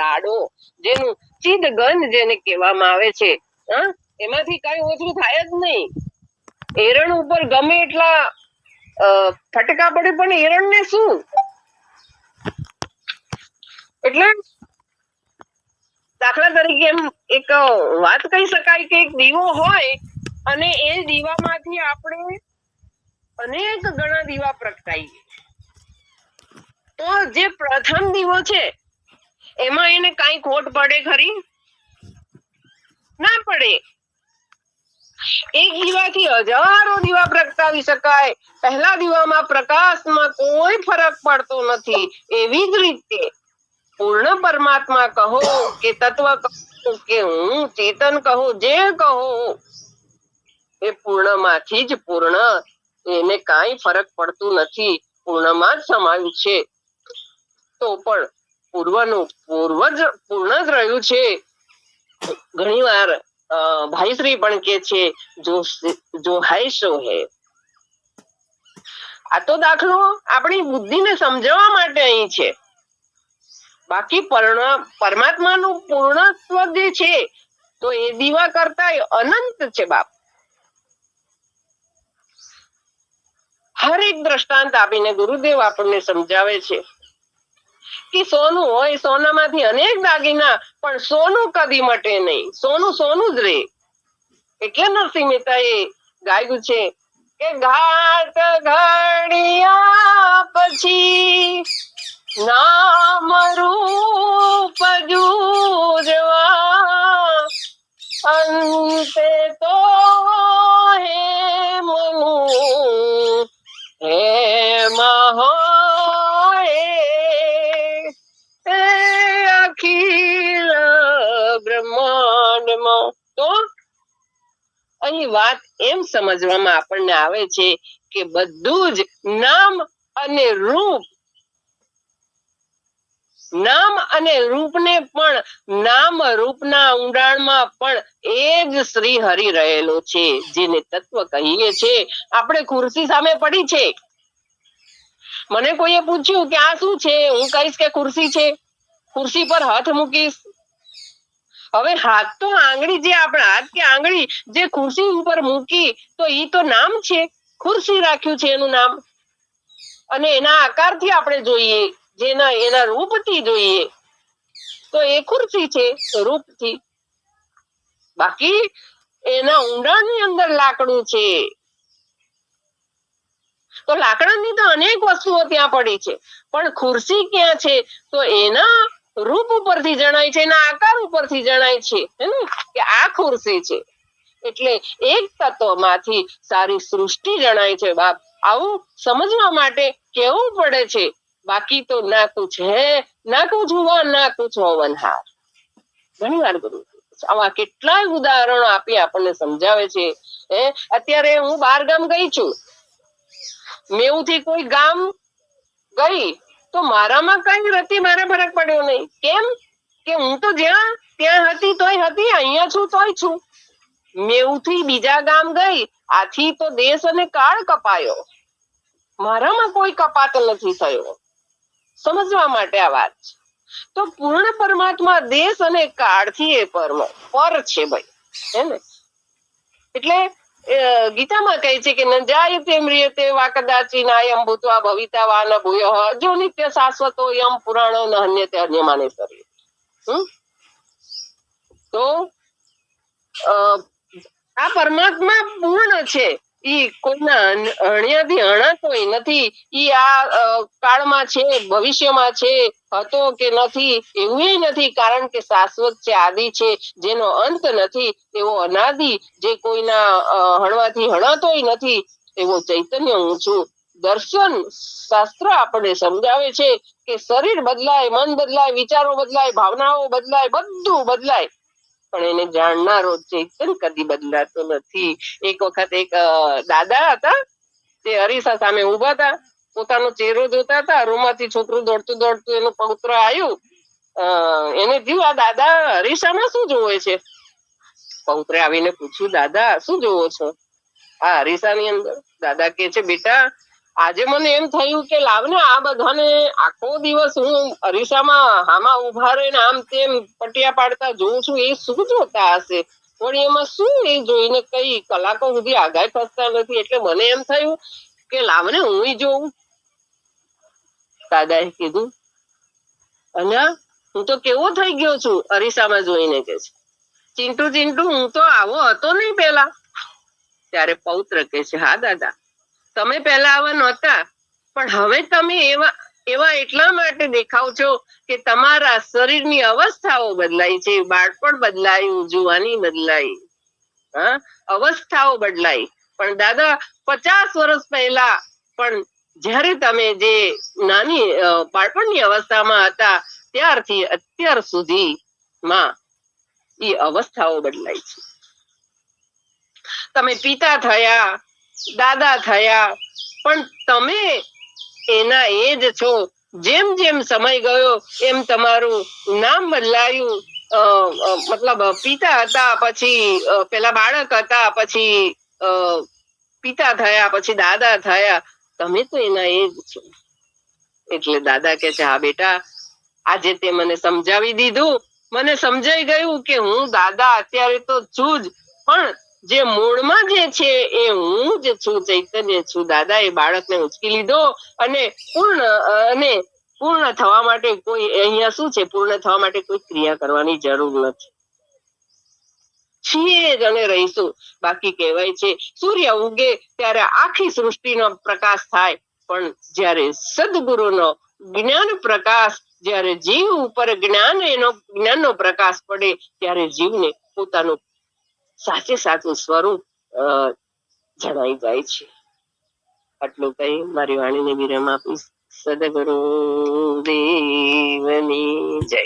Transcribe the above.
લાડો, જેનું ચિદગંધ જેને કહેવામાં આવે છે, એમાંથી કઈ ઓછું થાય જ નહીં. એરણ ઉપર ગમે એટલા ફટકા પડે પણ એરણ ને શું? એટલે દાખલા તરીકે એમ એક વાત કહી શકાય કે એક દીવો હોય અને એ દીવામાંથી આપણે અનેક ગણા દીવા પ્રગટાઈએ, તો જે પ્રથમ દીવો છે એમાં એને કઈ ખોટ પડે ખરી? ના પડે. એક દીવાથી હજારો દીવા પ્રગટાવી શકાય. પહેલા દીવામાં પ્રકાશમાં કોઈ ફરક પડતો નથી. એવી જ રીતે પૂર્ણ પરમાત્મા કહો કે તત્વ કહો કે હું ચેતન કહો, જે કહો, એ પૂર્ણમાંથી જ પૂર્ણ, એને કાંઈ ફરક પડતું નથી, પૂર્ણમાં જ સમાયું છે. તો પણ પૂર્વનું પૂર્વ જ પૂર્ણ જ રહ્યું છે. ઘણી વાર ભાઈશ્રી પણ કે છે જો હૈ સો હૈ. આ તો દાખલો આપણી બુદ્ધિને સમજાવવા માટે અહીં છે. બાકી પરમાત્માનું પૂર્ણત્વ જે છે તો એ દીવા કરતા અનંત છે બાપ. હર એક દ્રષ્ટાંત આપીને ગુરુદેવ આપણને સમજાવે છે કે સોનું હોય, સોનામાંથી અનેક દાગીના, પણ સોનું કદી મટે નહીં. સોનું સોનું જ રહે. એટલે નરસિંહ મહેતાએ ગાયું છે કે ઘાટ ઘડિયા પછી નામ રૂપ જૂજવા, અંતે તો હે મનુ હે મહો અખિલ બ્રહ્માંડમાં. તો અહીં વાત એમ સમજવામાં આપણને આવે છે કે બધું જ નામ અને રૂપ, નામ અને રૂપને પણ નામ રૂપના ઊંડાણમાં પણ એ જ શ્રી હરિ રહેલો છે, જેને તત્વ કહીએ છે. આપણે ખુરશી સામે પડી છે, મને કોઈએ પૂછ્યું કે આ શું છે, હું કહીશ કે ખુરશી છે. ખુરશી પર હાથ મૂકીશ. હવે હાથ તો આંગળી, જે આપણા હાથ કે આંગળી જે ખુરશી ઉપર મૂકી તો ઈ તો નામ છે, ખુરશી રાખ્યું છે એનું નામ. અને એના આકારથી આપણે જોઈએ, જેના એના રૂપથી જોઈએ તો એ ખુરશી છે રૂપથી. બાકી એના ઊંડાણની અંદર લાકડું છે. તો લાકડાની તો અનેક વસ્તુઓ ત્યાં પડી છે, પણ ખુરશી ક્યાં છે? તો એના રૂપ ઉપરથી જણાય છે, એના આકાર ઉપરથી જણાય છે કે આ ખુરશી છે. એટલે એક તત્વમાંથી સારી સૃષ્ટિ જણાય છે બાપ. આવું સમજવા માટે કેવું પડે છે. બાકી તો ના કુછ હે ના કુછ હુઆ ના કુછ હોવનહાર. ઘણી વાર ગુરુ આવા કેટલાય ઉદાહરણો આપી આપણને સમજાવે છે. અત્યારે હું બહાર ગામ ગઈ છું, મેવું થી કોઈ ગામ ગઈ તો મારામાં કઈ રતી મારે ફરક પડ્યો નહીં. કેમ કે હું તો જ્યાં ત્યાં હતી તોય હતી, અહીંયા છું તોય છું. મેવું થી બીજા ગામ ગઈ, આથી તો દેશ અને કાળ કપાયો, મારામાં કોઈ કપાત નથી થયો. સમજવા માટે આ વાત છે. તો પૂર્ણ પરમાત્મા દેશ અને કાળથી એ પર છે ભાઈ, હે ને? એટલે ગીતામાં કહે છે કે ન જાયતે મ્રિયતે વા કદાચિ નાયમ ભૂત્વા ભવિતા વા ન ભૂયઃ જો નિત્ય શાશ્વતો યમ પુરાણો ન હન્યતે હન્યમાને શરીર. તો આ પરમાત્મા પૂર્ણ છે. ઈ કોઈના હણિયાથી હણાતોય નથી. ઈ આ કાળમાં છે, ભવિષ્યમાં છે, હતો કે નથી એવું નથી, કારણ કે શાશ્વત છે, આદિ છે, જેનો અંત નથી, એવો અનાદિ, જે કોઈના હણવાથી હણાતોય નથી, એવો ચૈતન્ય હું છું. દર્શન શાસ્ત્ર આપણને સમજાવે છે કે શરીર બદલાય, મન બદલાય, વિચારો બદલાય, ભાવનાઓ બદલાય, બધું બદલાય, પણ એને જાણનારો ચૈતન્ય કદી બદલાતો નથી. એક વખત એક દાદા હતા, તે અરીસા સામે ઉભા હતા, પોતાનો ચહેરો જોતા હતા. રૂમમાંથી છોકરું દોડતું દોડતું એનું પૌત્ર આવ્યું. એને થયું આ દાદા અરીસામાં શું જોવે છે? પૌત્રે આવીને પૂછ્યું, દાદા શું જોવો છો આ અરીસાની અંદર? દાદા કે છે, બેટા આજે મને એમ થયું કે લાવ ને આ બધાને આખો દિવસ હું અરીસામાં આમાં ઉભા રહીને આમ તેમ પટિયા પાડતા જોઉં છું, એ શું જોતા હશે? વળી એમાં શું એ જોઈને કઈ કલાકો સુધી આઘાઈ થતા નથી. એટલે મને એમ થયું કે લાવ ને હું જોઉં. દાદાએ કીધું, અને હું તો કેવો થઈ ગયો છું અરીસામાં જોઈને, કે છે ચિંટુ ચિંટુ હું તો આવો હતો નહીં પેલા. ત્યારે પૌત્ર કે છે, હા દાદા, તમે પહેલા આવા નહોતા, પણ હવે તમે એવા એવા એટલા માટે દેખાવ છો કે તમારા શરીરની અવસ્થાઓ બદલાઈ છે. બાળપણ બદલાયું, જુવાની બદલાઈ, હા, અવસ્થાઓ બદલાઈ. પણ દાદા 50 વર્ષ પહેલા પણ જ્યારે તમે જે નાની બાળપણની અવસ્થામાં હતા ત્યારથી અત્યાર સુધીમાં એ અવસ્થાઓ બદલાઈ છે. તમે પિતા થયા, દાદા થયા, પણ તમે એના એ જ છો. જેમ જેમ સમય ગયો એમ તમારું નામ બદલાયું. મતલબ પિતા હતા, પછી પેલા બાળક હતા, પછી પિતા થયા, પછી દાદા થયા. તમે તો એના એ જ છો. એટલે દાદા કે છે, હા બેટા, આજે તે મને સમજાવી દીધું. મને સમજાઈ ગયું કે હું દાદા અત્યારે તો છું જ, પણ જે મૂળમાં જે છે એ હું જ છું, ચૈતન્ય છું. દાદા એ બાળકને ઉચકી લીધો અને પૂર્ણ થવા માટે કોઈ અહીંયા શું છે, પૂર્ણ થવા માટે કોઈ ક્રિયા કરવાની જરૂર નથી. છીએ જ અને રહીશું. બાકી કહેવાય છે સૂર્ય ઉગે ત્યારે આખી સૃષ્ટિનો પ્રકાશ થાય, પણ જ્યારે સદગુરુનો જ્ઞાન પ્રકાશ, જ્યારે જીવ ઉપર જ્ઞાનનો પ્રકાશ પડે ત્યારે જીવને પોતાનું સાચે સાચું સ્વરૂપ જણાઈ જાય છે. આટલું કહી મારી વાણીને વિરામ આપીશ. સદગુરુ દેવની જય.